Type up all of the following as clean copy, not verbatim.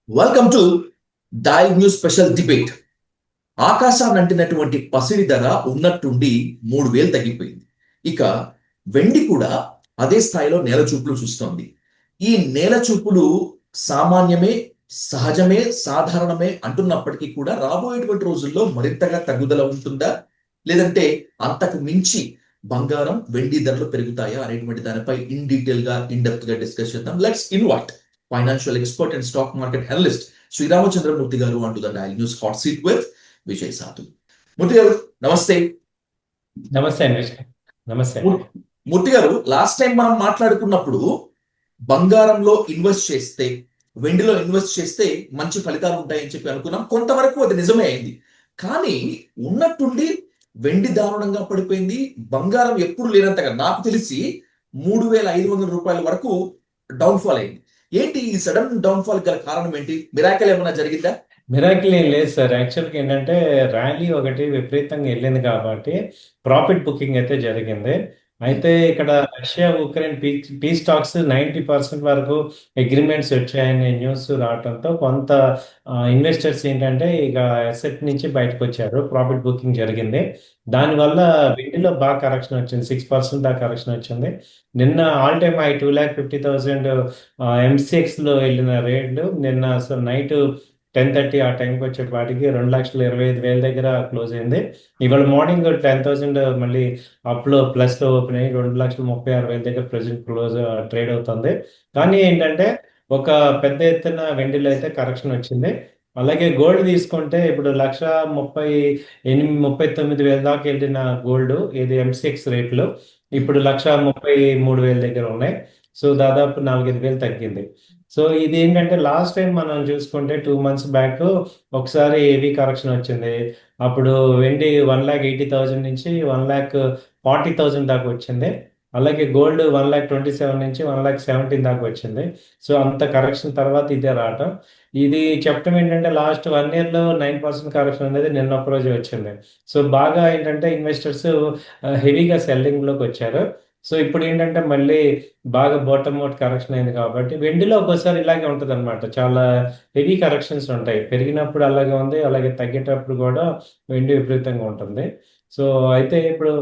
Welcome to dial news special debate. ఆకాశాన్ని అంటినటువంటి పసిడి ధర ఉన్నట్టుండి 3,000 తగ్గిపోయింది. ఇక వెండి కూడా అదే స్థాయిలో నేల చూపులు చూస్తోంది. ఈ నేల చూపులు సామాన్యమే, సహజమే, సాధారణమే అంటున్నప్పటికీ కూడా రాబోయేటువంటి రోజుల్లో మరింతగా తగ్గుదల ఉంటుందా, లేదంటే అంతకు మించి బంగారం వెండి ధరలు పెరుగుతాయా అనేటువంటి దానిపై ఇన్ డీటెయిల్ గా ఇన్ డెప్త్ గా డిస్కస్ చేద్దాం. Let's invite financial expert and stock market analyst Sriramachandramurthy గారు అంటూ the dial news hot seat with Vijay సాధు. మూర్తి గారు నమస్తే. నమస్తే అండి. నమస్తే అండి. మూర్తి గారు, లాస్ట్ టైం మనం మాట్లాడుకున్నప్పుడు బంగారంలో ఇన్వెస్ట్ చేస్తే, వెండిలో ఇన్వెస్ట్ చేస్తే మంచి ఫలితాలు ఉంటాయని చెప్పి అనుకున్నాం. కొంతవరకు అది నిజమే అయింది. కానీ ఉన్నట్టుండి వెండి దారుణంగా పడిపోయింది. బంగారం ఎప్పుడు లేనంతగా నాకు తెలిసి 3,500 రూపాయల వరకు డౌన్ఫాల్ అయింది. ఏంటి ఈ సడన్ డౌన్ఫాల్ గల కారణం ఏంటి? మిరాకిల్ ఏమైనా జరిగిందా? మిరాకిల్ ఏం లేదు సార్. యాక్చువల్గా ఏంటంటే ర్యాలీ ఒకటి విపరీతంగా వెళ్ళింది కాబట్టి ప్రాఫిట్ బుకింగ్ అయితే జరిగింది. అయితే ఇక్కడ రష్యా ఉక్రెయిన్ పీస్ టాక్స్ 90% వరకు అగ్రిమెంట్స్ వచ్చాయనే న్యూస్ రావడంతో కొంత ఇన్వెస్టర్స్ ఏంటంటే ఇక అసెట్ నుంచి బయటకు వచ్చారు. ప్రాఫిట్ బుకింగ్ జరిగింది. దానివల్ల వెండిలో బాగా కరెక్షన్ వచ్చింది. 6% దాకా కరెక్షన్ వచ్చింది. నిన్న ఆల్ టైమ్ హై 2,50,000 ఎంసీఎక్స్లో వెళ్ళిన రేట్లు నిన్న అసలు నైట్ 10:30 ఆ టైంకి వచ్చేపాటికి 2,25,000 దగ్గర క్లోజ్ అయింది. ఇవాళ మార్నింగ్ 10,000 మళ్ళీ అప్లో ప్లస్లో ఓపెన్ అయ్యి 2,36,000 దగ్గర ప్రజెంట్ క్లోజ్ ట్రేడ్ అవుతుంది. కానీ ఏంటంటే ఒక పెద్ద ఎత్తున వెండిలో అయితే కరెక్షన్ వచ్చింది. అలాగే గోల్డ్ తీసుకుంటే ఇప్పుడు 1,38,39,000 దాకా వెళ్ళిన గోల్డ్ ఇది ఎంసీఎక్స్ రేట్లు ఇప్పుడు 1,33,000 దగ్గర ఉన్నాయి. సో దాదాపు 4,500 తగ్గింది. సో ఇది ఏంటంటే లాస్ట్ టైం మనం చూసుకుంటే 2 months బ్యాక్ ఒకసారి హెవీ కరెక్షన్ వచ్చింది. అప్పుడు వెండి 1,80,000 నుంచి 1,40,000 దాకా వచ్చింది. అలాగే గోల్డ్ 1,27,000 నుంచి 1,17,000 దాకా వచ్చింది. సో అంత కరెక్షన్ తర్వాత ఇదే రావటం. ఇది చెప్పడం ఏంటంటే లాస్ట్ 1 yearలో 9% కరెక్షన్ అనేది నిన్న ఒక రోజు వచ్చింది. సో బాగా ఏంటంటే ఇన్వెస్టర్స్ హెవీగా సెల్లింగ్లోకి వచ్చారు. సో ఇప్పుడు ఏంటంటే మళ్ళీ బాగా బాటమ్ అవుట్ కరెక్షన్ అయింది కాబట్టి వెండిలో ఒక్కోసారి ఇలాగే ఉంటుంది అనమాట. చాలా హెవీ కరెక్షన్స్ ఉంటాయి. పెరిగినప్పుడు అలాగే ఉంది, అలాగే తగ్గేటప్పుడు కూడా వెండి విపరీతంగా ఉంటుంది. సో అయితే ఇప్పుడు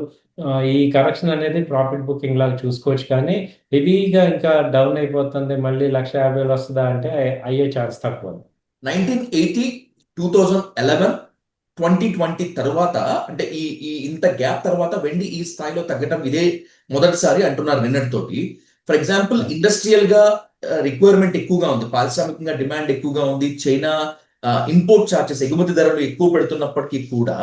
ఈ కరెక్షన్ అనేది ప్రాఫిట్ బుకింగ్ లాగా చూసుకోవచ్చు. కానీ హెవీగా ఇంకా డౌన్ అయిపోతుంది, మళ్ళీ 1,50,000 వస్తుందా అంటే అయ్యే ఛాన్స్ తక్కువ. 1980, 2011, 2020 తర్వాత, అంటే ఈ ఈ ఇంత గ్యాప్ తర్వాత వెండి ఈ స్థాయిలో తగ్గడం ఇదే మొదటిసారి అంటున్నారు నిన్నటితోటి. ఫర్ ఎగ్జాంపుల్, ఇండస్ట్రియల్ గా రిక్వైర్మెంట్ ఎక్కువగా ఉంది, పారిశ్రామికంగా డిమాండ్ ఎక్కువగా ఉంది. చైనా ఇంపోర్ట్ ఛార్జెస్, ఎగుమతి ధరలు ఎక్కువ పెడుతున్నప్పటికీ కూడా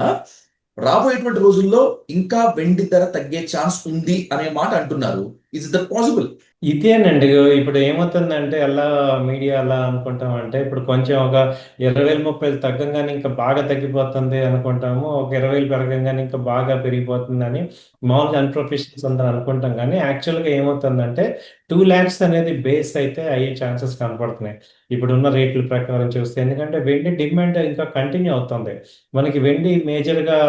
రాబోయేటువంటి రోజుల్లో ఇంకా వెండి ధర తగ్గే ఛాన్స్ ఉంది అనే మాట అంటున్నారు. Is that possible? ఇదేనండి. ఇప్పుడు ఏమవుతుందంటే ఎలా మీడియా అలా అనుకుంటామంటే ఇప్పుడు కొంచెం ఒక 20,000 30,000 తగ్గంగానే ఇంకా బాగా తగ్గిపోతుంది అనుకుంటాము. ఒక 20,000 పెరగంగానే ఇంకా బాగా పెరిగిపోతుందని మామూలుగా అన్‌ప్రొఫెషనల్స్ అందరూ అనుకుంటాం. కానీ యాక్చువల్‌గా ఏమవుతుందంటే 2 lakhs అనేది బేస్ అయితే అయ్యే ఛాన్సెస్ కనపడుతున్నాయి. ఇప్పుడున్న రేట్ల ప్రకారం చూస్తే. ఎందుకంటే వెండి డిమాండ్ ఇంకా కంటిన్యూ అవుతుంది. మనకి వెండి మేజర్‌గా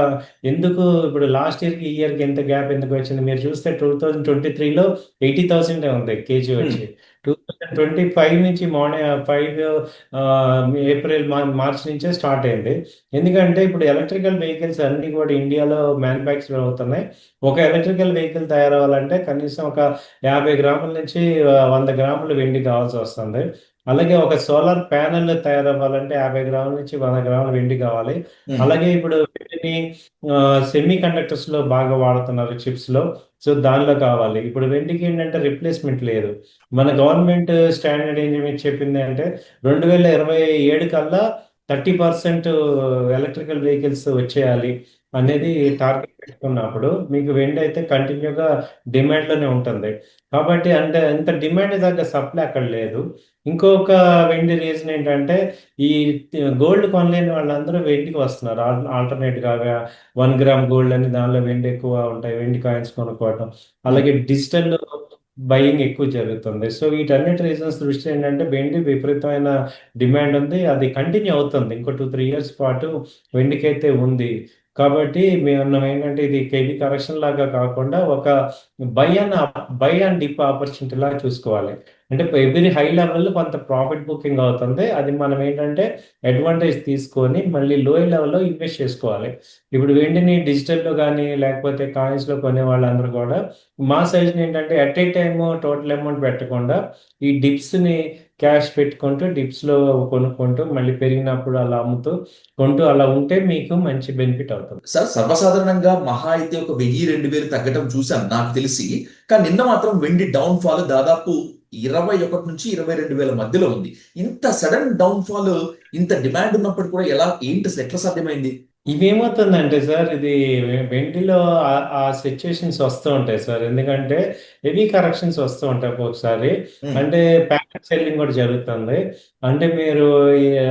ఎందుకు ఇప్పుడు లాస్ట్ ఇయర్‌కి ఈ ఇయర్‌కి ఎంత గ్యాప్ ఎందుకు వచ్చింది? మీరు చూస్తే 2023లో 80,000 ఉంది కేజీ వచ్చి. 2025 నుంచి మార్నింగ్ 5 ఏప్రిల్ మార్చ్ నుంచే స్టార్ట్ అయింది. ఎందుకంటే ఇప్పుడు ఎలక్ట్రికల్ వెహికల్స్ అన్ని కూడా ఇండియాలో మ్యానుఫ్యాక్చర్ అవుతున్నాయి. ఒక ఎలక్ట్రికల్ వెహికల్ తయారవ్వాలంటే కనీసం ఒక 50 గ్రాముల నుంచి 100 గ్రాములు వెండి కావాల్సి వస్తుంది. అలాగే ఒక సోలార్ ప్యానెల్ తయారవ్వాలంటే 50 గ్రాముల నుంచి 100 గ్రాముల వెండి కావాలి. అలాగే ఇప్పుడు వెండిని సెమీ కండక్టర్స్ లో బాగా వాడుతున్నారు, చిప్స్ లో. సో దానిలో కావాలి. ఇప్పుడు వెండికి ఏంటంటే రిప్లేస్మెంట్ లేదు. మన గవర్నమెంట్ స్టాండర్డ్ ఏం చెప్పింది అంటే 2027 కల్లా 30% ఎలక్ట్రికల్ వెహికల్స్ వచ్చేయాలి అనేది టార్గెట్ పెట్టుకున్నప్పుడు మీకు వెండి అయితే కంటిన్యూగా డిమాండ్లోనే ఉంటుంది. కాబట్టి అంటే ఇంత డిమాండ్ తగ్గ సప్లై అక్కడ లేదు. ఇంకొక వెండి రీజన్ ఏంటంటే ఈ గోల్డ్ కొనలేని వాళ్ళందరూ వెండికి వస్తున్నారు. ఆల్టర్నేట్ గా 1 గ్రామ్ గోల్డ్ అని దానిలో వెండి ఎక్కువ ఉంటాయి, వెండి కాయిన్స్ కొనుక్కోవటం. అలాగే డిజిటల్ బయింగ్ ఎక్కువ జరుగుతుంది. సో వీటన్నిటి రీజన్స్ దృష్టి ఏంటంటే వెండి విపరీతమైన డిమాండ్ ఉంది. అది కంటిన్యూ అవుతుంది. ఇంకో 2-3 ఇయర్స్ పాటు వెండికైతే ఉంది. కాబట్టి మేము ఏంటంటే ఇది కేవీ కరెక్షన్ లాగా కాకుండా ఒక by and by and dip opportunity లాగా చూసుకోవాలి. అంటే ఎవ్రీ హై లెవెల్ కొంత ప్రాఫిట్ బుకింగ్ అవుతుంది. అది మనం ఏంటంటే అడ్వాంటేజ్ తీసుకొని మళ్ళీ లో లెవెల్లో ఇన్వెస్ట్ చేసుకోవాలి. ఇప్పుడు వెండిని డిజిటల్లో కానీ లేకపోతే కాయిన్స్లో కొనే వాళ్ళందరూ కూడా మా సజెషన్ ఏంటంటే at a time total amount పెట్టకుండా ఈ డిప్స్ని క్యాష్ పెట్టుకుంటూ డిప్స్లో కొనుక్కుంటూ మళ్ళీ పెరిగినప్పుడు అలా అమ్ముతూ కొంటూ అలా ఉంటే మీకు మంచి బెనిఫిట్ అవుతుంది. సార్, సర్వసాధారణంగా మహా అయితే ఒక 1000-2000 తగ్గటం చూశాను నాకు తెలిసి. కానీ నిన్న మాత్రం వెండి డౌన్ ఫాల్ దాదాపు 21 నుంచి 22,000 మధ్యలో ఉంది. ఇంత సడన్ డౌన్ ఫాల్, ఇంత డిమాండ్ ఉన్నప్పుడు కూడా ఏంటి అసలు ఎట్లా సాధ్యమైంది? ఇవేమవుతుందంటే సార్ ఇది వెండిలో ఆ సిచ్యుయేషన్స్ వస్తూ ఉంటాయి సార్. ఎందుకంటే హెవీ కరెక్షన్స్ వస్తూ ఉంటాయి ఒక్కొక్కసారి. ఉమ్, అంటే ప్యాకెట్ సెల్లింగ్ కూడా జరుగుతుంది. అంటే మీరు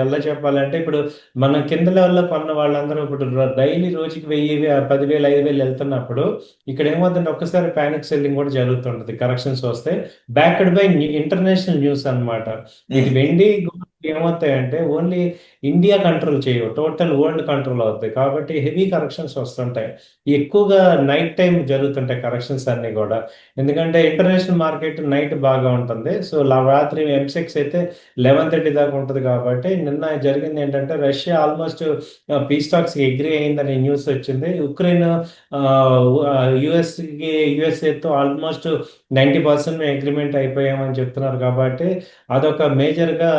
ఎలా చెప్పాలంటే ఇప్పుడు మన కింద లెవెల్లో కొన్న వాళ్ళందరూ ఇప్పుడు డైలీ రోజుకి 1000 10,000 5,000 వెళ్తున్నప్పుడు ఇక్కడ ఏమవుతుందంటే ఒక్కసారి ప్యానిక్ సెల్లింగ్ కూడా జరుగుతుంటుంది. కరెక్షన్స్ వస్తే బ్యాక్డ్ బై ఇంటర్నేషనల్ న్యూస్ అన్నమాట. ఇది ఉమ్, వెండి gold ఏమవుతాయంటే ఓన్లీ ఇండియా కంట్రోల్ చేయవు, టోటల్ వరల్డ్ కంట్రోల్ అవుతాయి. కాబట్టి హెవీ కరెక్షన్స్ వస్తుంటాయి. ఎక్కువగా నైట్ టైం జరుగుతుంటాయి కరెక్షన్స్ అన్ని కూడా. ఎందుకంటే ఇంటర్నేషనల్ మార్కెట్ నైట్ బాగా ఉంటుంది. సో రాత్రి M6 అయితే 11:30 దాకా ఉంటుంది. కాబట్టి నిన్న జరిగింది ఏంటంటే Russia almost piece talks agri అయిందని న్యూస్ వచ్చింది. ఉక్రెయిన్ యుఎస్ఏతో ఆల్మోస్ట్ 90% అగ్రిమెంట్ అయిపోయామని చెప్తున్నారు. కాబట్టి అదొక మేజర్గా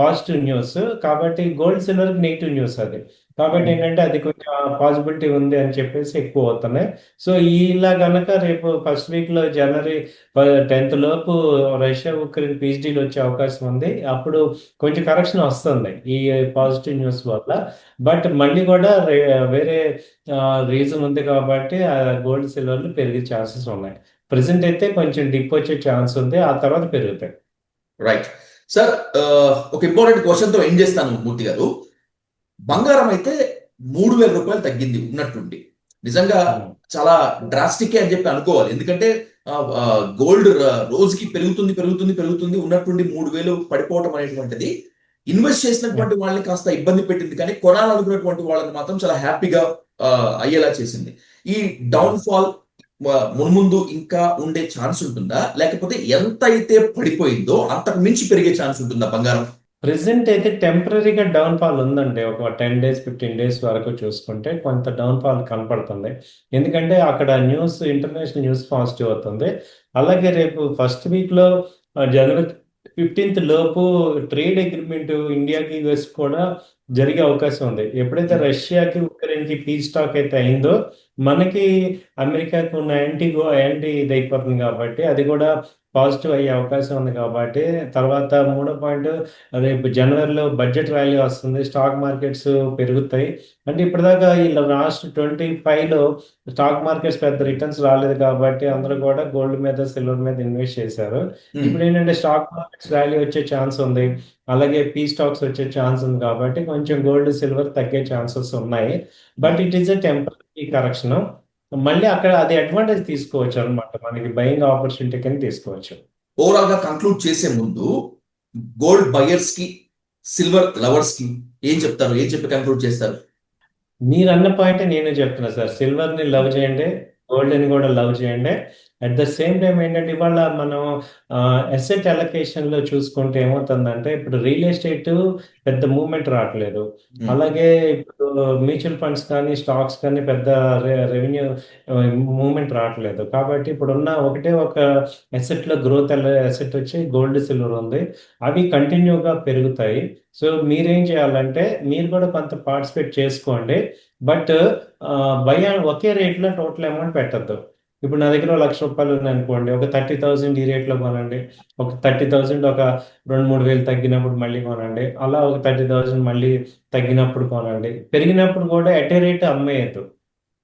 పాజిటివ్ న్యూస్. కాబట్టి గోల్డ్ సిల్వర్ నెగిటివ్ న్యూస్ అది. కాబట్టి ఉమ్. ఏంటంటే అది కొంచెం పాసిబిలిటీ ఉంది అని చెప్పేసి ఎక్కువ అవుతున్నాయి. సో ఇలా గనక రేపు ఫస్ట్ వీక్లో జనవరి 10th లోపు రష్యా ఉక్రెయిన్ పీస్ డీల్ వచ్చే అవకాశం ఉంది. అప్పుడు కొంచెం కరెక్షన్ వస్తుంది ఈ పాజిటివ్ న్యూస్ వల్ల. బట్ మళ్ళీ కూడా వేరే రీజన్ ఉంది కాబట్టి గోల్డ్ సిల్వర్లు పెరిగే ఛాన్సెస్ ఉన్నాయి. ప్రజెంట్ అయితే కొంచెం డిప్ వచ్చే ఛాన్స్ ఉంది, ఆ తర్వాత పెరుగుతాయి. రైట్. సార్, ఒక ఇంపార్టెంట్ క్వశ్చన్ తో ఎండ్ చేస్తాను మూర్తి గారు. బంగారం అయితే 3,000 రూపాయలు తగ్గింది ఉన్నట్టుండి. నిజంగా ఉమ్. చాలా డ్రాస్టిక్ అని చెప్పి అనుకోవాలి. ఎందుకంటే గోల్డ్ రోజుకి పెరుగుతుంది పెరుగుతుంది పెరుగుతుంది, ఉన్నట్టుండి 3,000 పడిపోవటం అనేటువంటిది ఇన్వెస్ట్ చేసినటువంటి వాళ్ళని కాస్త ఇబ్బంది పెట్టింది, కానీ కొనాలనుకున్నటువంటి వాళ్ళని మాత్రం చాలా హ్యాపీగా అయ్యేలా చేసింది. ఈ డౌన్ ఫాల్ మున్ముందు ఇంకా ఉండే ఛాన్స్ ఉంటుందా, లేకపోతే ఎంత అయితే పడిపోయిందో అంతకు మించి పెరిగే ఛాన్స్ ఉంటుందా బంగారం? ప్రెసెంట్ అయితే టెంపరీగా డౌన్ ఫాల్ ఉందండి. ఒక 10 days 15 days వరకు చూసుకుంటే కొంత డౌన్ ఫాల్ కనపడుతుంది. ఎందుకంటే అక్కడ న్యూస్ ఇంటర్నేషనల్ న్యూస్ పాజిటివ్ అవుతుంది. అలాగే రేపు ఫస్ట్ వీక్లో జనవరి 15th లోపు ట్రేడ్ అగ్రిమెంట్ ఇండియాకి యుఎస్ కూడా జరిగే అవకాశం ఉంది. ఎప్పుడైతే రష్యాకి ఉక్రెయిన్కి పీస్ టాక్ అయితే అయిందో మనకి అమెరికాకు ఉన్న యాంటీ ఇది అయిపోతుంది. కాబట్టి అది కూడా పాజిటివ్ అయ్యే అవకాశం ఉంది. కాబట్టి తర్వాత మూడో పాయింట్, రేపు జనవరిలో బడ్జెట్ ర్యాలీ వస్తుంది, స్టాక్ మార్కెట్స్ పెరుగుతాయి. అంటే ఇప్పటిదాకా ఈ లాస్ట్ 25లో స్టాక్ మార్కెట్స్ పెద్ద రిటర్న్స్ రాలేదు. కాబట్టి అందరూ కూడా గోల్డ్ మీద సిల్వర్ మీద ఇన్వెస్ట్ చేశారు. ఉమ్, ఇప్పుడు ఏంటంటే స్టాక్ మార్కెట్స్ ర్యాలీ వచ్చే ఛాన్స్ ఉంది, అలాగే పీ స్టాక్స్ వచ్చే ఛాన్స్ ఉంది. కాబట్టి కొంచెం గోల్డ్ సిల్వర్ తగ్గే ఛాన్సెస్ ఉన్నాయి. But it is a temporary correction. మళ్ళీ అక్కడ అది అడ్వాంటేజ్ తీసుకోవచ్చు అనమాట, మనకి బయింగ్ ఆపర్చునిటీ కింద తీసుకోవచ్చు. ఓవరాల్ గా కంక్లూడ్ చేసే ముందు గోల్డ్ బయర్స్ కి, సిల్వర్ లవర్స్ కి ఏం చెప్తారు? ఏం చెప్పి కంక్లూడ్ చేస్తారు? మీరు అన్న పాయింట్ నేను చెప్తున్నా సార్. సిల్వర్ ని లవ్ చేయండి, గోల్డ్ ని కూడా లవ్ చేయండి. అట్ ద సేమ్ టైం ఏంటంటే ఇవాళ మనం అసెట్ అలొకేషన్ లో చూసుకుంటే ఏమవుతుందంటే ఇప్పుడు రియల్ ఎస్టేట్ పెద్ద మూవ్మెంట్ రావట్లేదు. ఉమ్, అలాగే ఇప్పుడు మ్యూచువల్ ఫండ్స్ కానీ స్టాక్స్ కానీ పెద్ద రెవెన్యూ మూవ్మెంట్ రావట్లేదు. కాబట్టి ఇప్పుడున్న ఒకటే ఒక అసెట్ లో గ్రోత్ అసెట్ వచ్చి గోల్డ్ సిల్వర్ ఉంది. అవి కంటిన్యూగా పెరుగుతాయి. సో మీరేం చేయాలంటే మీరు కూడా కొంత పార్టిసిపేట్ చేసుకోండి. బట్ బై ఒకే రేట్లో టోటల్ అమౌంట్ పెట్టద్దు. ఇప్పుడు నా దగ్గర ₹1,00,000 ఉంది అనుకోండి, ఒక 30,000 ఈ రేట్లో కొనండి. ఒక 30,000 ఒక 2-3 వేలు తగ్గినప్పుడు మళ్ళీ కొనండి. అలా ఒక 30,000 మళ్ళీ తగ్గినప్పుడు కొనండి. పెరిగినప్పుడు కూడా ఎట్ ఏ రేట్ అమ్మేయద్దు.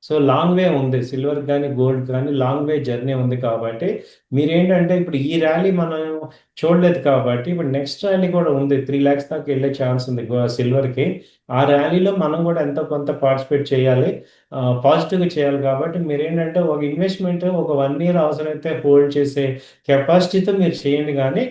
సో లాంగ్ వే ఉంది, సిల్వర్ కానీ గోల్డ్ కానీ లాంగ్ వే జర్నీ ఉంది. కాబట్టి మీరేంటంటే ఇప్పుడు ఈ ర్యాలీ మనం చూడలేదు. కాబట్టి ఇప్పుడు నెక్స్ట్ ర్యాలీ కూడా ఉంది, 3 lakhs దాకా వెళ్ళే ఛాన్స్ ఉంది సిల్వర్కి. ఆ ర్యాలీలో మనం కూడా ఎంతో కొంత పార్టిసిపేట్ చేయాలి, పాజిటివ్గా చేయాలి. కాబట్టి మీరేంటంటే ఒక ఇన్వెస్ట్మెంట్ ఒక 1 year అవసరమైతే హోల్డ్ చేసే కెపాసిటీతో మీరు చేయండి. కానీ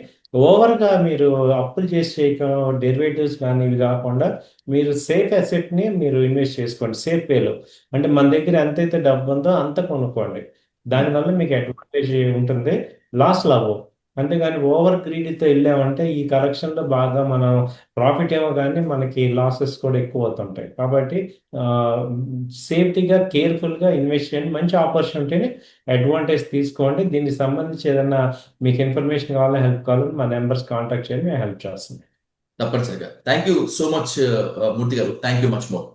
ఓవర్గా మీరు అప్పులు చేసి చేయక, డెరివేటివ్స్ కానీ ఇవి కాకుండా మీరు సేఫ్ అసెట్ని మీరు ఇన్వెస్ట్ చేసుకోండి సేఫ్ వేలో. అంటే మన దగ్గర ఎంతైతే డబ్బు ఉందో అంత కొనుక్కోండి. దానివల్ల మీకు అడ్వాంటేజ్ ఉంటుంది, లాస్ అవ్వవు. అంతేగాని ఓవర్ గ్రీడ్తో వెళ్ళామంటే ఈ కరెక్షన్లో బాగా మనం ప్రాఫిట్ ఏమో కానీ మనకి లాసెస్ కూడా ఎక్కువ అవుతుంటాయి. కాబట్టి సేఫ్టీగా కేర్ఫుల్గా ఇన్వెస్ట్ చేయండి. మంచి ఆపర్చునిటీని అడ్వాంటేజ్ తీసుకోండి. దీనికి సంబంధించి ఏదైనా మీకు ఇన్ఫర్మేషన్ కావాలా, హెల్ప్ కావాలని మా నెంబర్స్ కాంటాక్ట్ చేయండి, మేము హెల్ప్ చేస్తాం. తప్పనిసరిగా. థ్యాంక్ యూ సో మచ్ మూర్తి గారు. Thank you much more.